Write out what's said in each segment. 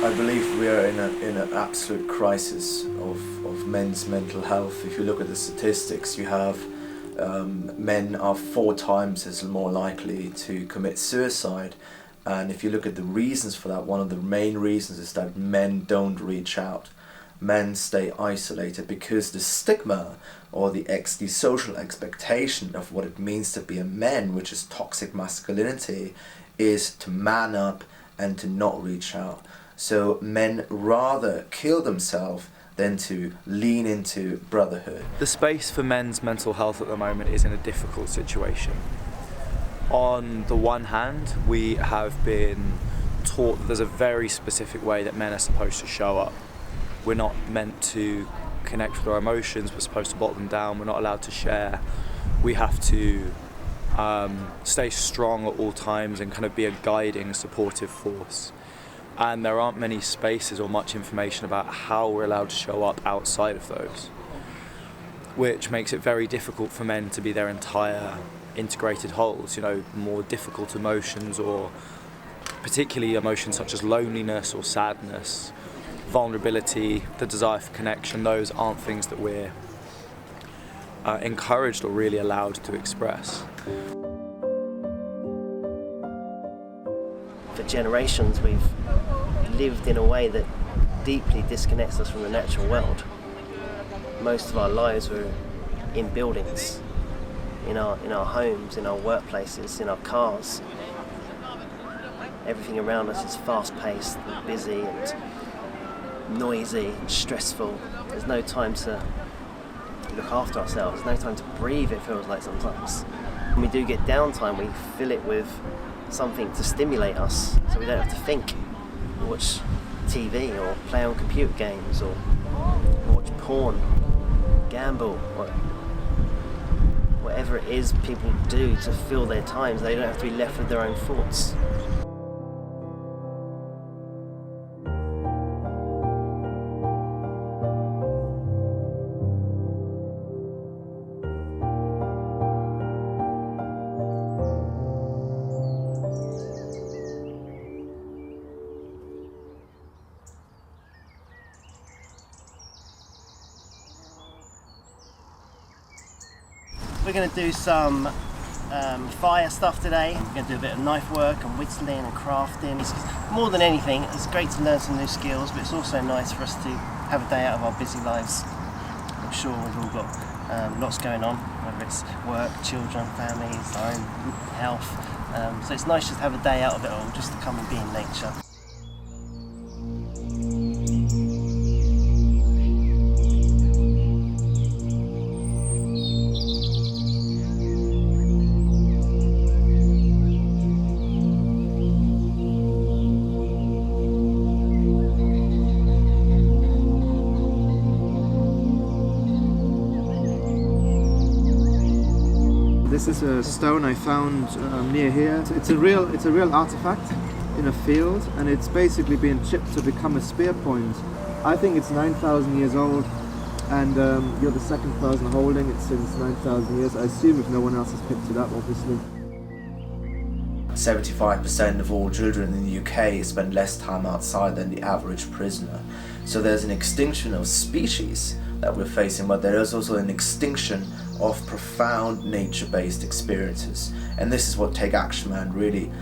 I believe we are in an absolute crisis of men's mental health. If you look at the statistics, you have men are 4 times as more likely to commit suicide. And if you look at the reasons for that, one of the main reasons is that men don't reach out. Men stay isolated because the stigma or the social expectation of what it means to be a man, which is toxic masculinity, is to man up and to not reach out. So men rather kill themselves than to lean into brotherhood. The space for men's mental health at the moment is in a difficult situation. On the one hand, we have been taught that there's a very specific way that men are supposed to show up. We're not meant to connect with our emotions, we're supposed to bottle them down, we're not allowed to share. We have to stay strong at all times and kind of be a guiding, supportive force. And there aren't many spaces or much information about how we're allowed to show up outside of those, which makes it very difficult for men to be their entire integrated wholes. More difficult emotions, or particularly emotions such as loneliness or sadness, vulnerability, the desire for connection, those aren't things that we're encouraged or really allowed to express. For generations we've lived in a way that deeply disconnects us from the natural world. Most of our lives were in buildings, in our homes, in our workplaces, in our cars. Everything around us is fast-paced and busy and noisy and stressful. There's no time to look after ourselves, no time to breathe, it feels like sometimes. When we do get downtime, we fill it with something to stimulate us so we don't have to think, or watch TV or play on computer games or watch porn, gamble, or whatever it is people do to fill their times. They don't have to be left with their own thoughts. We're going to do some fire stuff today. We're going to do a bit of knife work and whittling and crafting. More than anything, it's great to learn some new skills, but it's also nice for us to have a day out of our busy lives. I'm sure we've all got lots going on, whether it's work, children, families, our own health. So it's nice just to have a day out of it all, just to come and be in nature. This is a stone I found near here. It's a real artifact in a field, and it's basically been chipped to become a spear point. I think it's 9,000 years old, and you're the second person holding it since 9,000 years. I assume if no one else has picked it up, obviously. 75% of all children in the UK spend less time outside than the average prisoner. So there's an extinction of species that we're facing, but there is also an extinction of profound nature-based experiences. And this is what Take Action Man really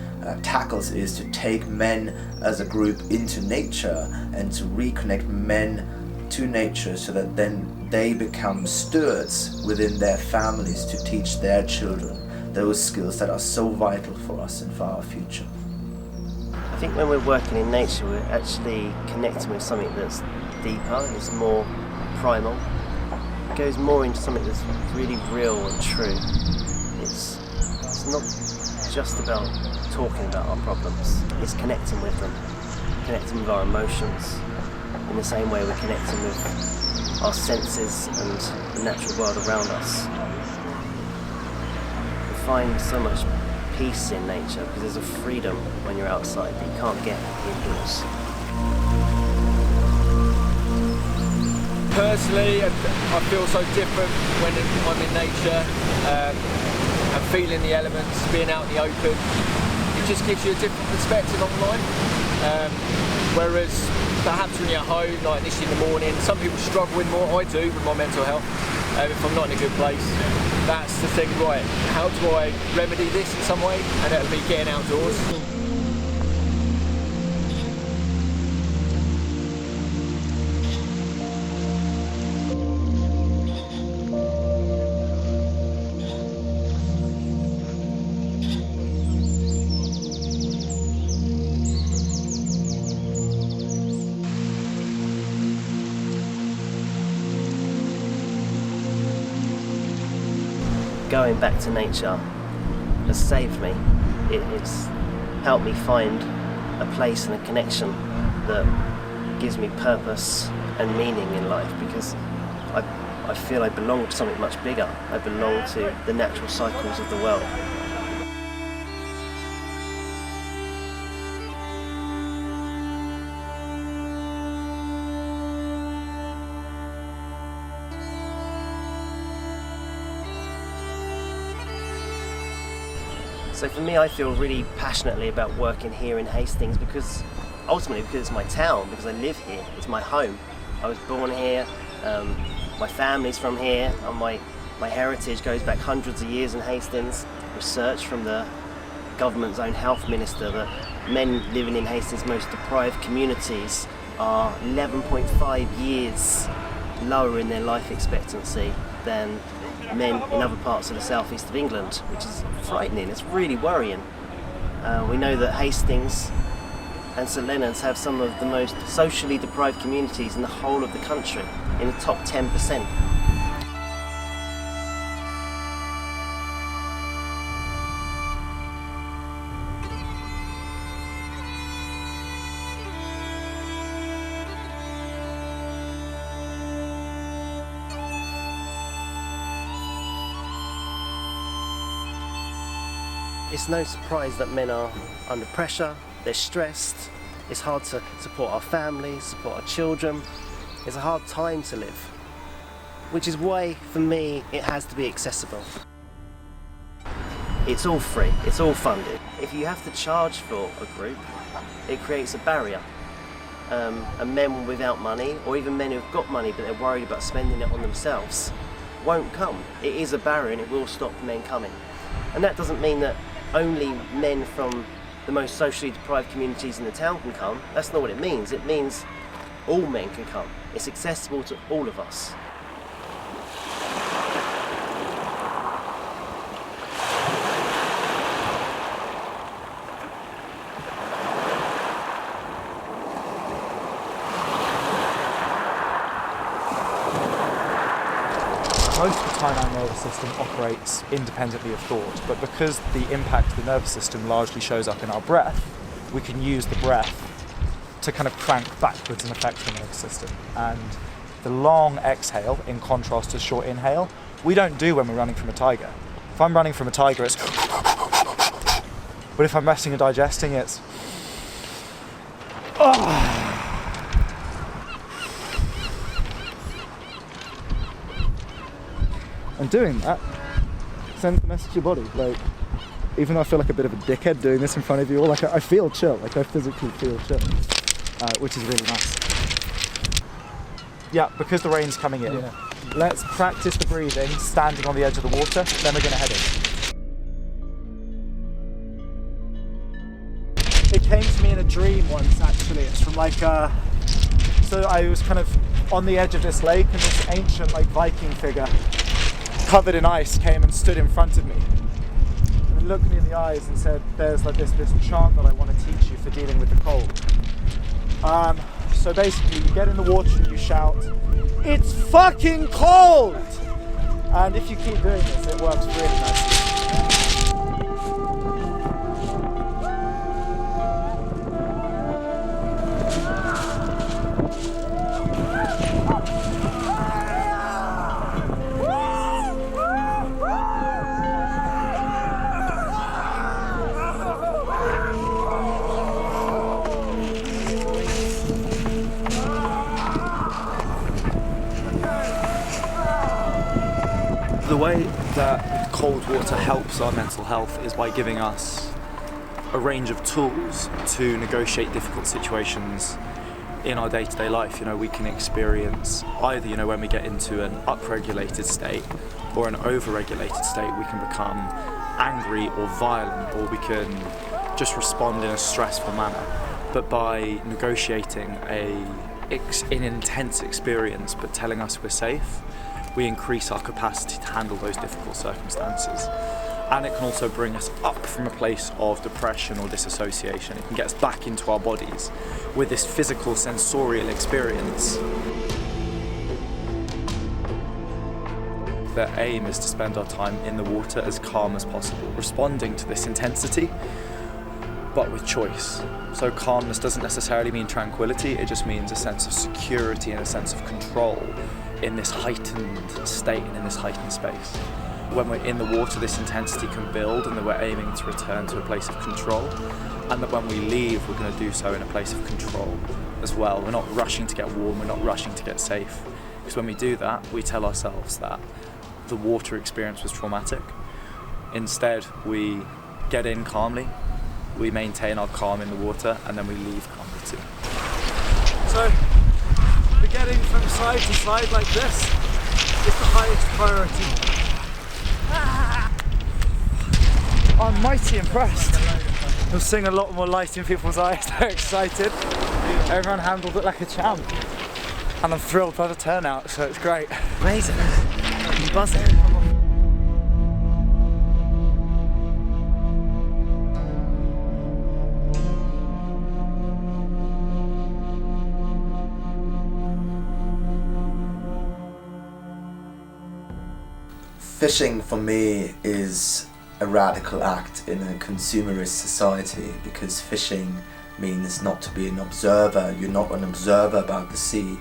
tackles, is to take men as a group into nature and to reconnect men to nature so that then they become stewards within their families to teach their children those skills that are so vital for us and for our future. I think when we're working in nature, we're actually connecting with something that's deeper, it's more primal. It goes more into something that's really real and true. It's not just about talking about our problems, it's connecting with them, connecting with our emotions in the same way we're connecting with our senses and the natural world around us. We find so much peace in nature because there's a freedom when you're outside that you can't get indoors. Personally, I feel so different when I'm in nature and feeling the elements, being out in the open. It just gives you a different perspective on life. Whereas perhaps when you're at home, like initially in the morning, some people struggle with more. I do with my mental health. If I'm not in a good place, that's the thing. Right, how do I remedy this in some way? And it'll be getting outdoors. Going back to nature has saved me. It's helped me find a place and a connection that gives me purpose and meaning in life, because I feel I belong to something much bigger. I belong to the natural cycles of the world. So for me, I feel really passionately about working here in Hastings because it's my town, because I live here, it's my home. I was born here, my family's from here, and my heritage goes back hundreds of years in Hastings. Research from the government's own health minister that men living in Hastings' most deprived communities are 11.5 years lower in their life expectancy than men in other parts of the southeast of England, which is frightening. It's really worrying. We know that Hastings and St Leonard's have some of the most socially deprived communities in the whole of the country, in the top 10%. It's no surprise that men are under pressure, they're stressed, it's hard to support our families, support our children. It's a hard time to live, which is why, for me, it has to be accessible. It's all free, it's all funded. If you have to charge for a group, it creates a barrier. And men without money, or even men who've got money but they're worried about spending it on themselves, won't come. It is a barrier and it will stop men coming. And that doesn't mean that only men from the most socially deprived communities in the town can come. That's not what it means. It means all men can come. It's accessible to all of us. Most of the time our nervous system operates independently of thought, but because the impact of the nervous system largely shows up in our breath, we can use the breath to kind of crank backwards and affect the nervous system. And the long exhale, in contrast to short inhale, we don't do when we're running from a tiger. If I'm running from a tiger, it's but if I'm resting and digesting, it's And doing that sends the message to your body. Like, even though I feel like a bit of a dickhead doing this in front of you all, like I feel chill. Like I physically feel chill, which is really nice. Yeah, because the rain's coming in. Yeah. Let's practice the breathing, standing on the edge of the water. Then we're going to head in. It came to me in a dream once. Actually, it's from like so I was kind of on the edge of this lake, and this ancient like Viking figure, covered in ice, came and stood in front of me and then looked me in the eyes and said, there's like this chant that I want to teach you for dealing with the cold. So basically you get in the water and you shout, "It's fucking cold!" And if you keep doing this, it works really nicely. The way that cold water helps our mental health is by giving us a range of tools to negotiate difficult situations in our day-to-day life. You know, we can experience either, you know, when we get into an upregulated state or an overregulated state, we can become angry or violent, or we can just respond in a stressful manner. But by negotiating an intense experience but telling us we're safe, we increase our capacity to handle those difficult circumstances. And it can also bring us up from a place of depression or disassociation. It can get us back into our bodies with this physical, sensorial experience. The aim is to spend our time in the water as calm as possible, responding to this intensity, but with choice. So calmness doesn't necessarily mean tranquility, it just means a sense of security and a sense of control in this heightened state and in this heightened space. When we're in the water, this intensity can build, and that we're aiming to return to a place of control, and that when we leave, we're going to do so in a place of control as well. We're not rushing to get warm, we're not rushing to get safe, because when we do that, we tell ourselves that the water experience was traumatic. Instead, we get in calmly, we maintain our calm in the water, and then we leave calmly too. So, we're getting from side to side like this is the highest priority. I'm mighty impressed. You'll seeing a lot more light in people's eyes. They're excited. Everyone handled it like a champ. And I'm thrilled by the turnout, so it's great. Amazing. I'm buzzing. Fishing for me is a radical act in a consumerist society, because fishing means not to be an observer. You're not an observer about the sea,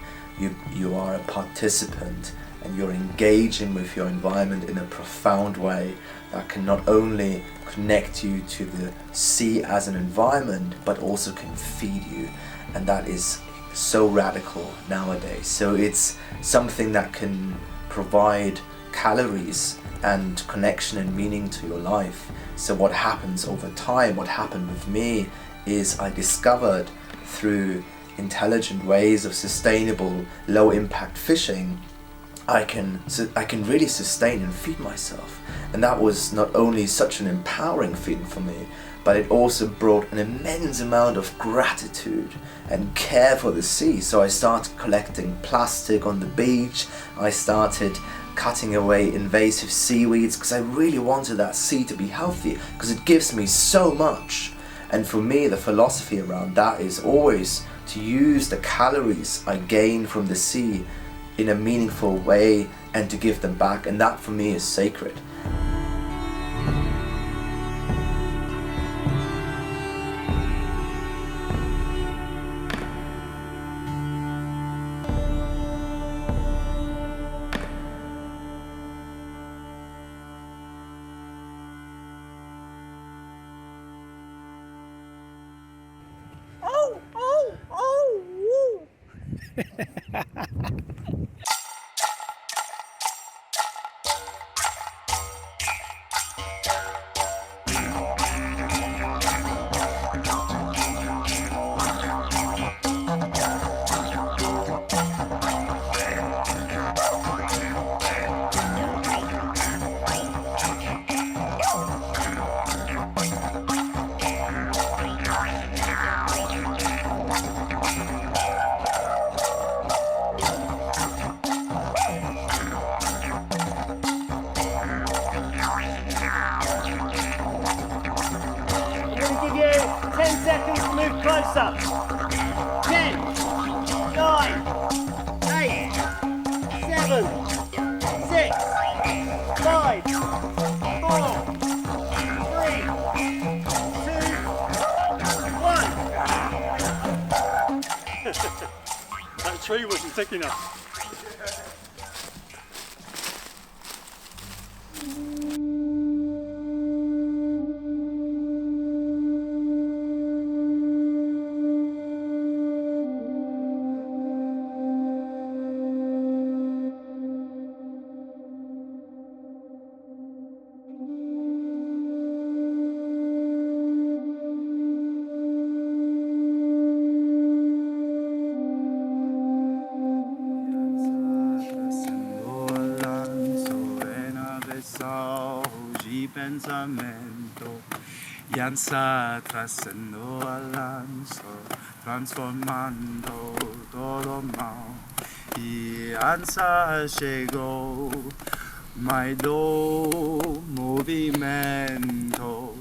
you are a participant, and you're engaging with your environment in a profound way that can not only connect you to the sea as an environment, but also can feed you, and that is so radical nowadays. So it's something that can provide calories and connection and meaning to your life. So what happens over time, what happened with me, is I discovered through intelligent ways of sustainable, low impact fishing, I can really sustain and feed myself. And that was not only such an empowering feeling for me, but it also brought an immense amount of gratitude and care for the sea. So I started collecting plastic on the beach, I started cutting away invasive seaweeds, because I really wanted that sea to be healthy, because it gives me so much. And for me, the philosophy around that is always to use the calories I gain from the sea in a meaningful way and to give them back, and that for me is sacred. Closer. 10, 9, 8, 7, 6, 5, 4, 3, 2, 1. That tree wasn't thick enough. lanzamiento y ansa trascendiendo al lanzo, transformando todo mal. Y ansa llegó, maido movimento.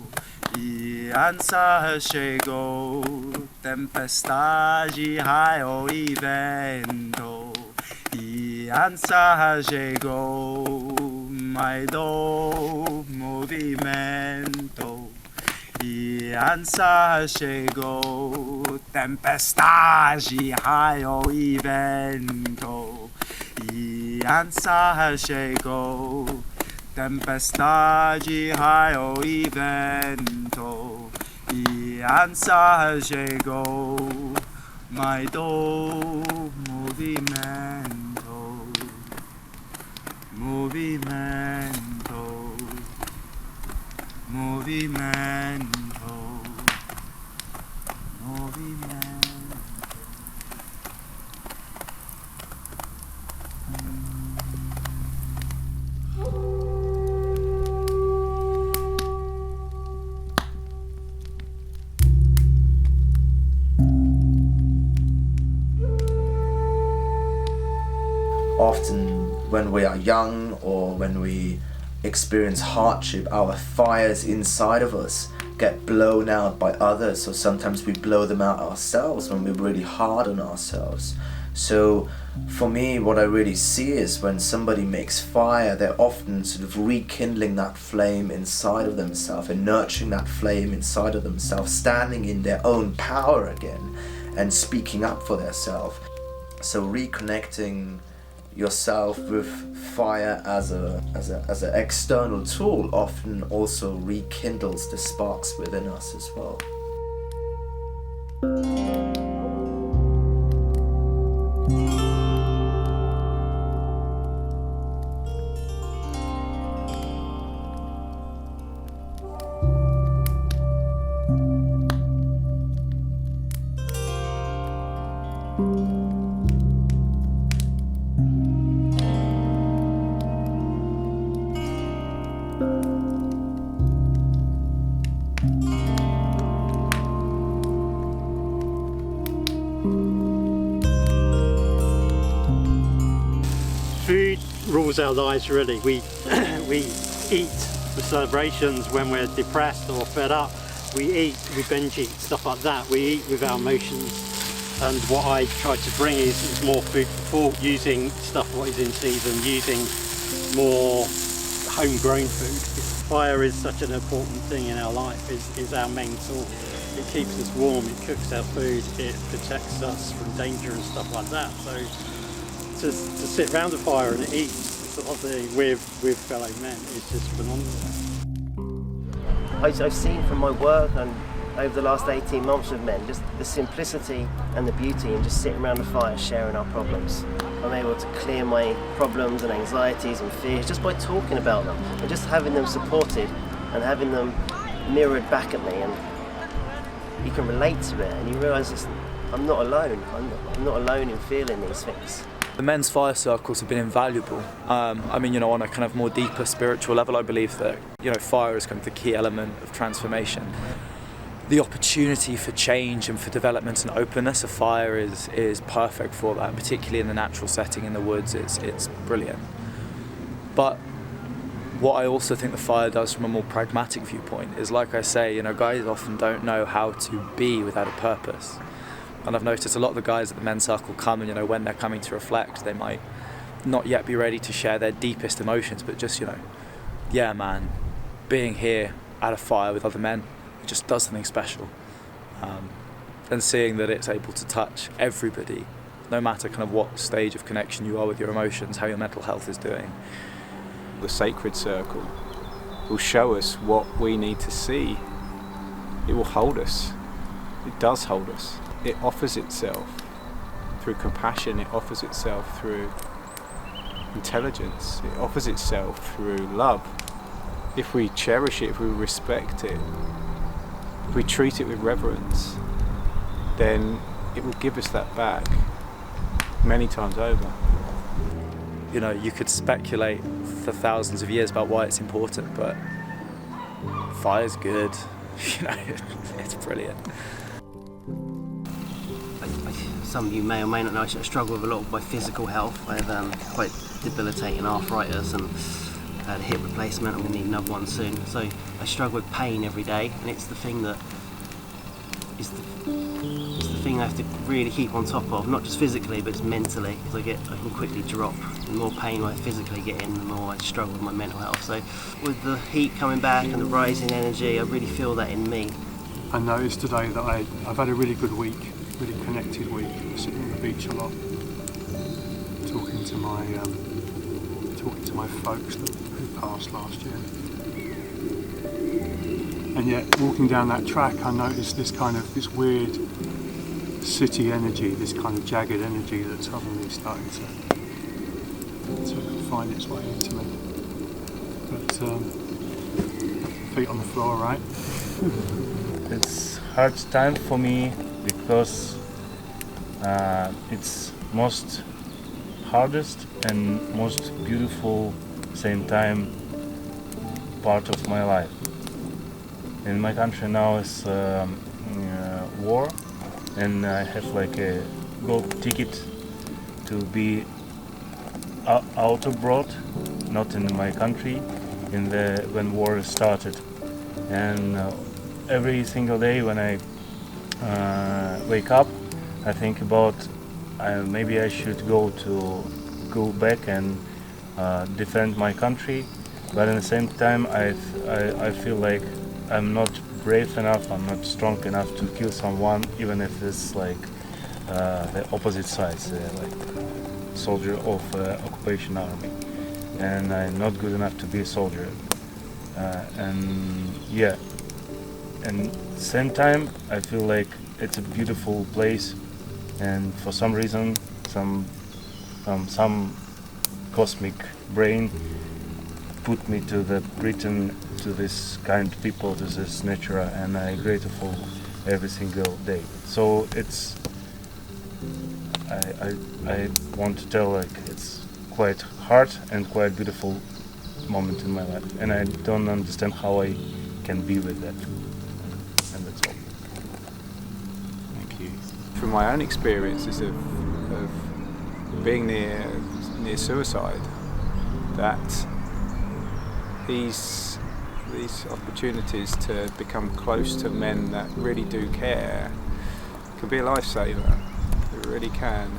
Y ansa llegó, tempestad y rayo y vento. Y ansa llegó, maido movimento. Y ansa llegó, tempestad y rayo y vento. Y ansa llegó, tempestad y rayo y vento. Y ansa llegó, maido movimento. Movimento. Movimento, movimento. Often when we are young or when we experience hardship, our fires inside of us get blown out by others, or sometimes we blow them out ourselves when we're really hard on ourselves. So for me, what I really see is when somebody makes fire, they're often sort of rekindling that flame inside of themselves and nurturing that flame inside of themselves, standing in their own power again and speaking up for themselves. So reconnecting yourself with fire as an external tool often also rekindles the sparks within us as well. Food rules our lives really. We eat for celebrations when we're depressed or fed up. We binge eat, stuff like that. We eat with our emotions. And what I try to bring is more food for thought, using stuff what is in season, using more homegrown food. Fire is such an important thing in our life, is our main source. It keeps us warm, it cooks our food, it protects us from danger and stuff like that. So to sit around the fire and eat something with fellow men is just phenomenal. I've seen from my work and over the last 18 months with men, just the simplicity and the beauty in just sitting around the fire sharing our problems. I'm able to clear my problems and anxieties and fears just by talking about them and just having them supported and having them mirrored back at me, and you can relate to it and you realise I'm not alone. I'm not alone in feeling these things. The men's fire circles have been invaluable. I mean, on a kind of more deeper spiritual level, I believe that, fire is kind of the key element of transformation. The opportunity for change and for development and openness of fire is perfect for that, particularly in the natural setting in the woods. It's brilliant. But what I also think the fire does from a more pragmatic viewpoint is, like I say, guys often don't know how to be without a purpose. And I've noticed a lot of the guys at the men's circle come and, when they're coming to reflect, they might not yet be ready to share their deepest emotions, but just, yeah, man, being here at a fire with other men, it just does something special. And seeing that it's able to touch everybody, no matter kind of what stage of connection you are with your emotions, how your mental health is doing. The sacred circle will show us what we need to see. It will hold us. It does hold us. It offers itself through compassion, it offers itself through intelligence, it offers itself through love. If we cherish it, if we respect it, if we treat it with reverence, then it will give us that back many times over. You could speculate for thousands of years about why it's important, but Fire's good. You know, it's brilliant. Some of you may or may not know I struggle with a lot of my physical health. I have quite debilitating arthritis and had a hip replacement. I'm going to need another one soon. So I struggle with pain every day, and it's the thing that is the thing I have to really keep on top of, not just physically but just mentally, because I can quickly drop. The more pain I physically get in, the more I struggle with my mental health. So with the heat coming back and the rising energy, I really feel that in me. I noticed today that I've had a really good week, really connected week, sitting on the beach a lot, talking to my folks who passed last year. And yet, walking down that track, I noticed this weird city energy, this kind of jagged energy that suddenly started to find its way into me. But feet on the floor, right? It's hard time for me because it's most hardest and most beautiful same time part of my life. In my country now is war, and I have like a gold ticket to be out abroad, not in my country, when war started. And every single day when I wake up, I think about maybe I should go back and defend my country, but at the same time I feel like I'm not brave enough, I'm not strong enough to kill someone, even if it's like the opposite sides, like soldier of occupation army, and I'm not good enough to be a soldier. And same time I feel like it's a beautiful place, and for some reason some cosmic brain put me to the Britain, to this kind of people, to this nature, and I'm grateful every single day. So it's I want to tell, like, it's quite hard and quite beautiful moment in my life, and I don't understand how I can be with that, and that's all. Thank you. From my own experiences of being near suicide, that these opportunities to become close to men that really do care can be a lifesaver. It really can.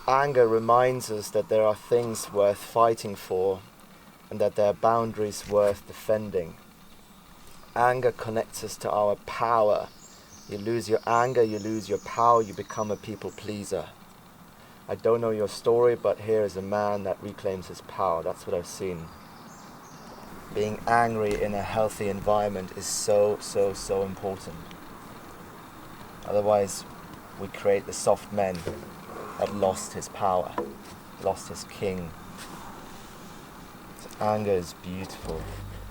Anger reminds us that there are things worth fighting for and that there are boundaries worth defending. Anger connects us to our power. You lose your anger, you lose your power, you become a people pleaser. I don't know your story, but here is a man that reclaims his power. That's what I've seen. Being angry in a healthy environment is so important. Otherwise, we create the soft men that lost his power, lost his king. So anger is beautiful.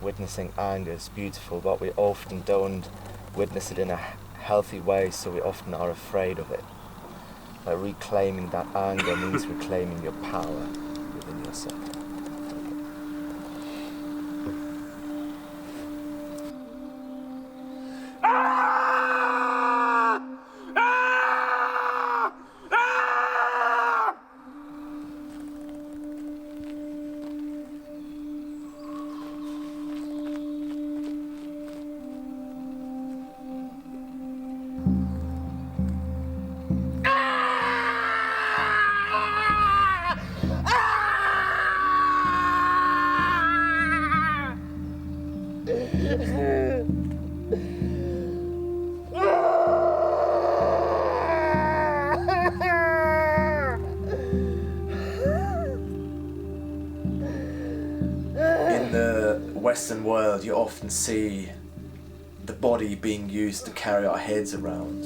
Witnessing anger is beautiful, but we often don't witness it in a healthy way, so we often are afraid of it. But reclaiming that anger means reclaiming your power within yourself. In the Western world, you often see the body being used to carry our heads around,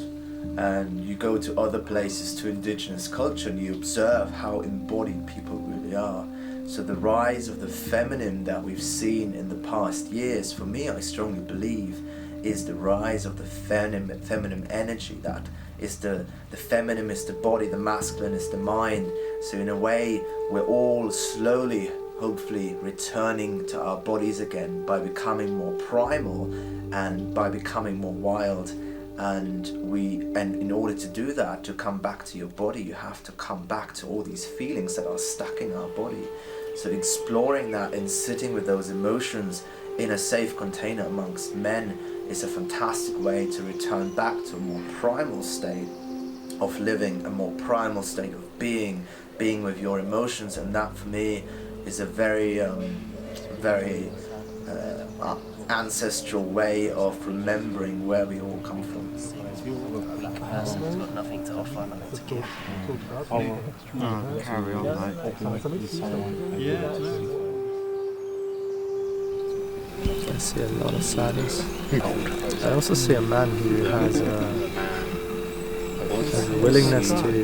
and you go to other places, to indigenous culture, and you observe how embodied people really are. So the rise of the feminine that we've seen in the past years, for me, I strongly believe, is the rise of the feminine energy. That is the feminine is the body, the masculine is the mind. So in a way, we're all slowly, hopefully, returning to our bodies again by becoming more primal and by becoming more wild. And in order to do that, to come back to your body, you have to come back to all these feelings that are stuck in our body. So exploring that and sitting with those emotions in a safe container amongst men is a fantastic way to return back to a more primal state of living, a more primal state of being with your emotions. And that for me is a very ancestral way of remembering where we all come from. Weak person who's got nothing to offer, nothing to give. Carry on, I see a lot of sadness. I also see a man who has a willingness to be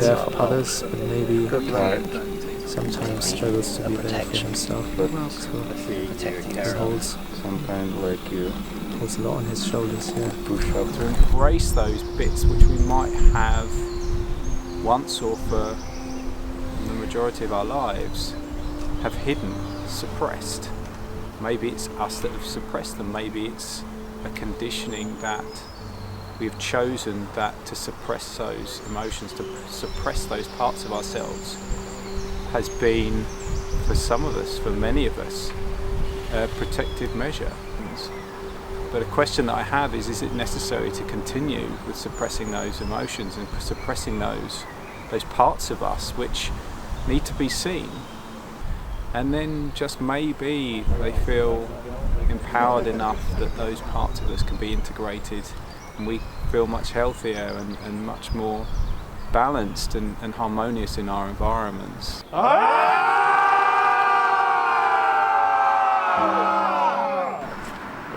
there for others, but maybe sometimes struggles to be there for himself. So holds a lot on his shoulders here. To embrace those bits which we might have once or for the majority of our lives have hidden, suppressed. Maybe it's us that have suppressed them, maybe it's a conditioning that we've chosen that to suppress those emotions, to suppress those parts of ourselves has been, for some of us, for many of us, a protective measure. But a question that I have is it necessary to continue with suppressing those emotions and suppressing those parts of us which need to be seen? And then just maybe they feel empowered enough that those parts of us can be integrated and we feel much healthier and much more balanced and harmonious in our environments.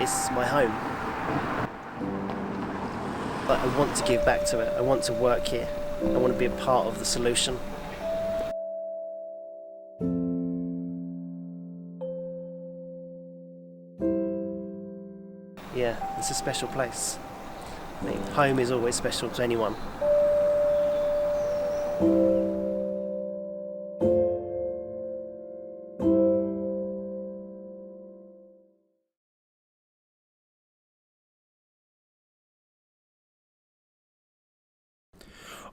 It's my home. But I want to give back to it. I want to work here. I want to be a part of the solution. Yeah, it's a special place. I mean, home is always special to anyone.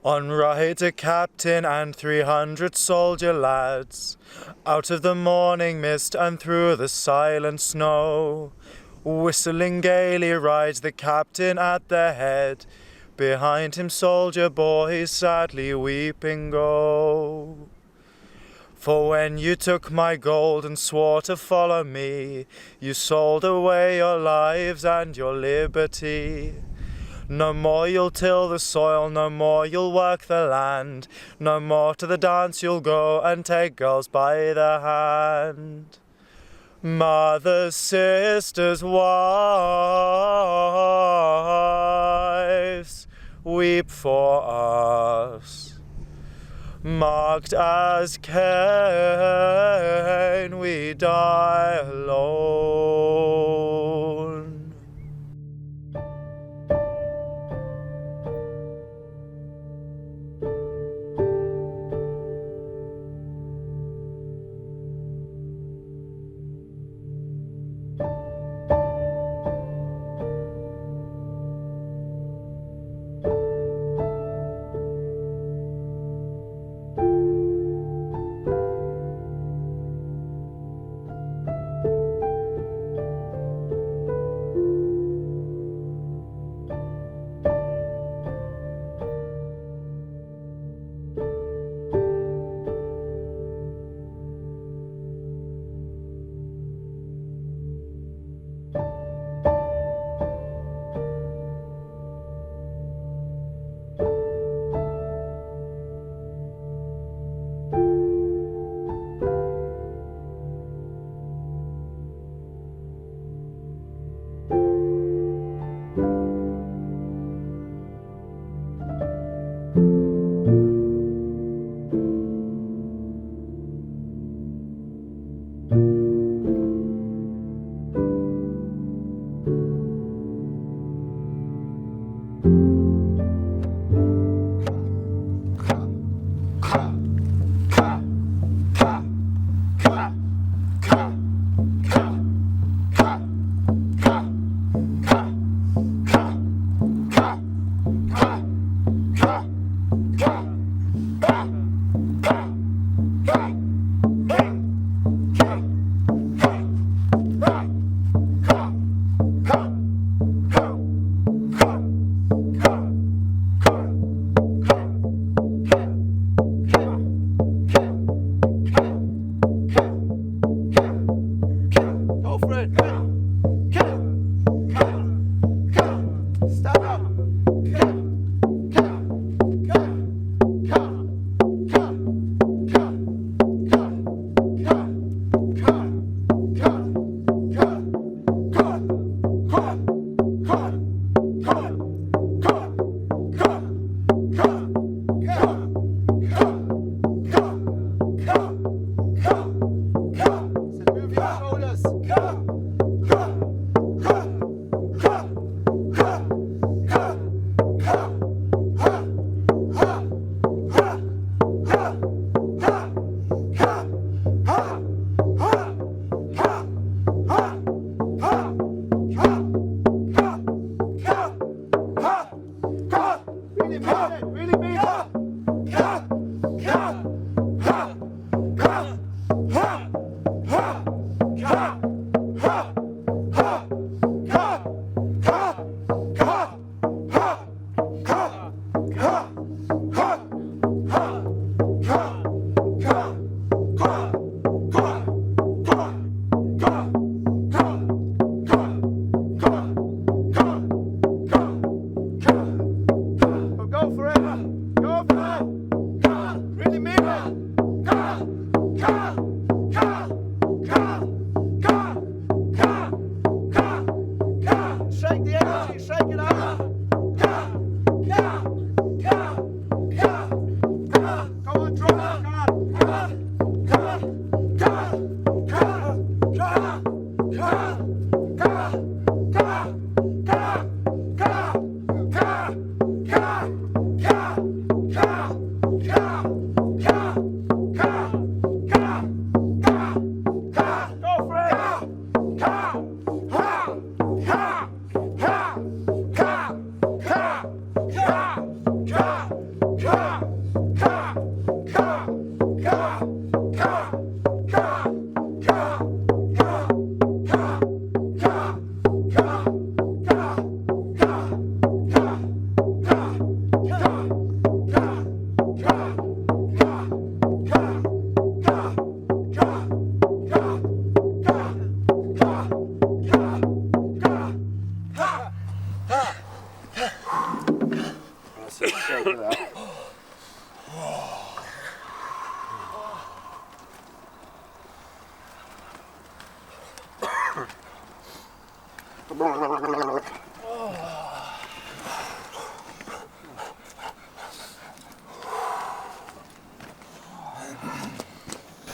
On ride a captain and 300 soldier lads, out of the morning mist and through the silent snow. Whistling gaily rides the captain at their head. Behind him soldier boys sadly weeping go. For when you took my gold and swore to follow me, you sold away your lives and your liberty. No more you'll till the soil, no more you'll work the land, no more to the dance you'll go and take girls by the hand. Mothers, sisters, wives, weep for us. Marked as Cain, we die alone. Right,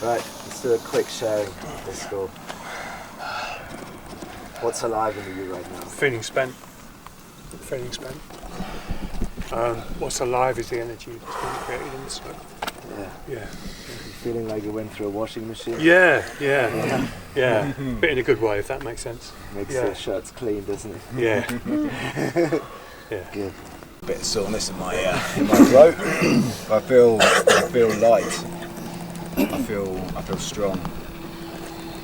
let's do a quick sharing. Let's go. What's alive in you right now? Feeling spent. Feeling spent. What's alive is the energy that's been created inside. Yeah. Yeah. Feeling like you went through a washing machine? Yeah. But in a good way, if that makes sense. Makes the shirts clean, doesn't it? Yeah. Yeah. Good. A bit of soreness in my throat. I feel light. I feel strong,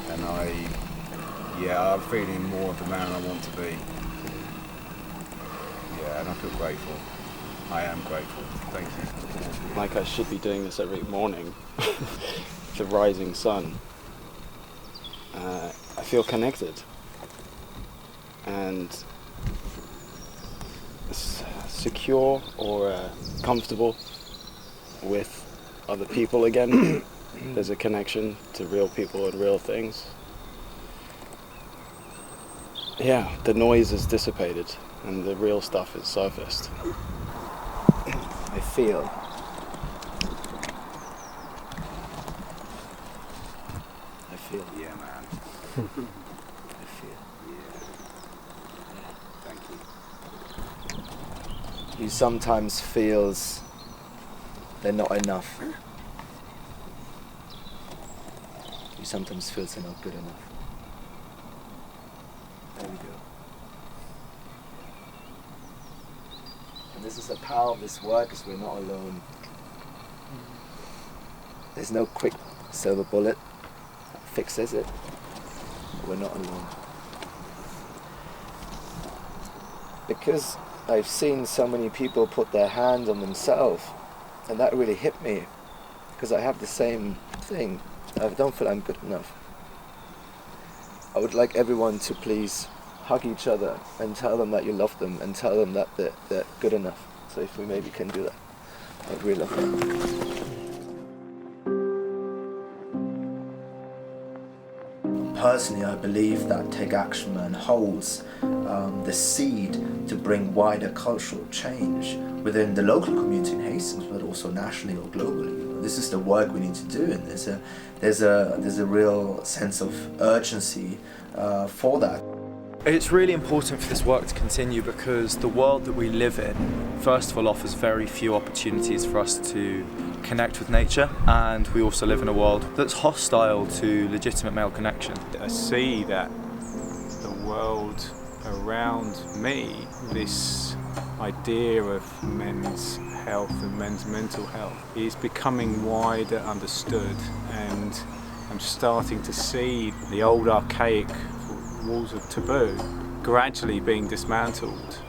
and I'm feeling more of the man I want to be. Yeah, and I feel grateful. I am grateful. Thank you. Like I should be doing this every morning. The rising sun. I feel connected and secure or comfortable with other people again. There's a connection to real people and real things. Yeah, the noise is dissipated and the real stuff is surfaced. I feel. Yeah, man. I feel. Thank you. You sometimes feels they're not enough. You sometimes feel they're not good enough. There we go. And this is the power of this work, is we're not alone. There's no quick silver bullet that fixes it. We're not alone. Because I've seen so many people put their hands on themselves, and that really hit me, because I have the same thing. I don't feel I'm good enough. I would like everyone to please hug each other and tell them that you love them and tell them that they're good enough. So if we maybe can do that, I'd really love that. Personally, I believe that Take Action Man holds the seed to bring wider cultural change within the local community in Hastings, but also nationally or globally. This is the work we need to do, and there's a real sense of urgency for that. It's really important for this work to continue because the world that we live in, first of all, offers very few opportunities for us to connect with nature, and we also live in a world that's hostile to legitimate male connection. I see that the world around me, this idea of men's health and men's mental health, is becoming wider understood, and I'm starting to see the old archaic walls of taboo gradually being dismantled,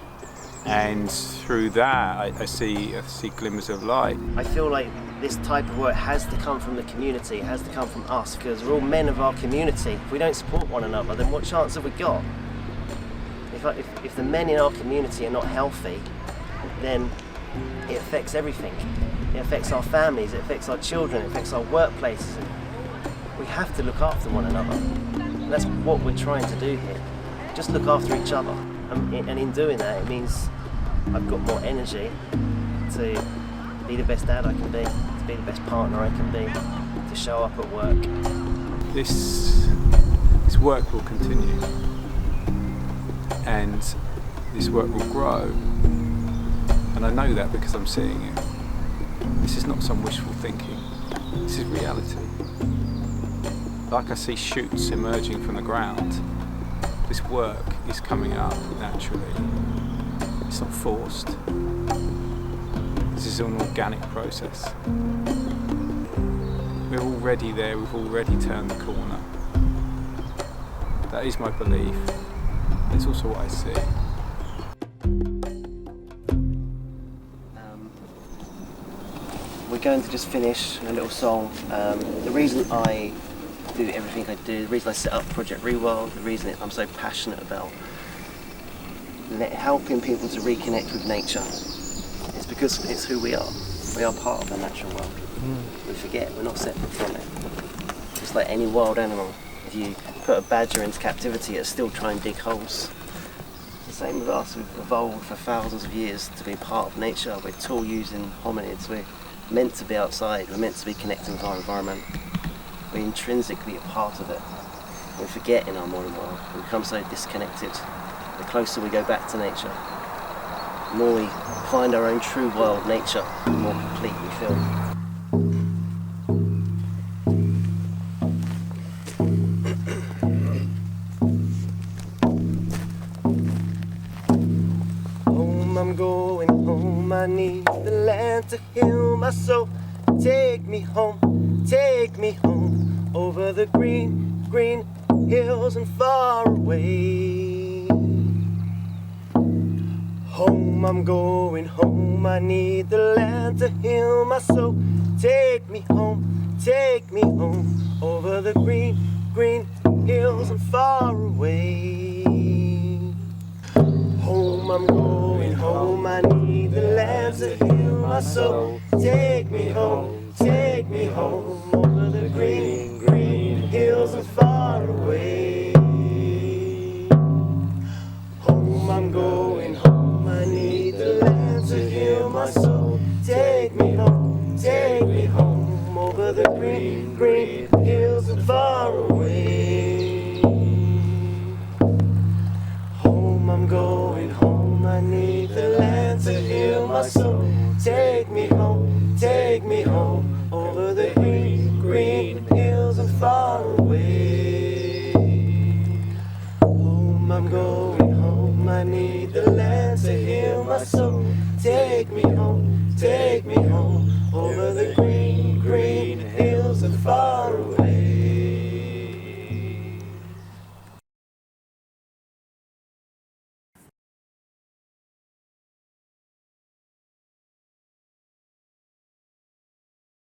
and through that I see glimmers of light. I feel like this type of work has to come from the community, it has to come from us, because we're all men of our community. If we don't support one another, then what chance have we got? If the men in our community are not healthy, then it affects everything. It affects our families, it affects our children, it affects our workplaces. We have to look after one another. And that's what we're trying to do here. Just look after each other. And in doing that, it means I've got more energy to be the best dad I can be, to be the best partner I can be, to show up at work. This work will continue, and this work will grow, and I know that because I'm seeing it. This is not some wishful thinking, this is reality. Like I see shoots emerging from the ground, this work is coming up naturally. It's not forced. This is an organic process. We're already there, we've already turned the corner. That is my belief. It's also what I see. We're going to just finish a little song. The reason I do everything I do, the reason I set up Project Rewild, the reason I'm so passionate about helping people to reconnect with nature is because it's who we are. We are part of the natural world. We forget we're not separate from it. Just like any wild animal, if you put a badger into captivity, it'll still try and dig holes Same with us, we've evolved for thousands of years to be part of nature. We're tool-using hominids, we're meant to be outside, we're meant to be connecting with our environment. We're intrinsically a part of it. We forget in our modern world, we become so disconnected. The closer we go back to nature, the more we find our own true wild nature, the more complete we feel. Home, I'm going home, I need the land to heal my soul. Take me home, over the green, green hills and far away. Home, I'm going home, I need the land to heal my soul. Take me home, over the green, green hills and far away. Home, I'm going home, I need the land to heal my soul. Take me home, over the green, green hills and far away. Home, I'm going home, I need the land to heal my soul. Take me home, over the green, green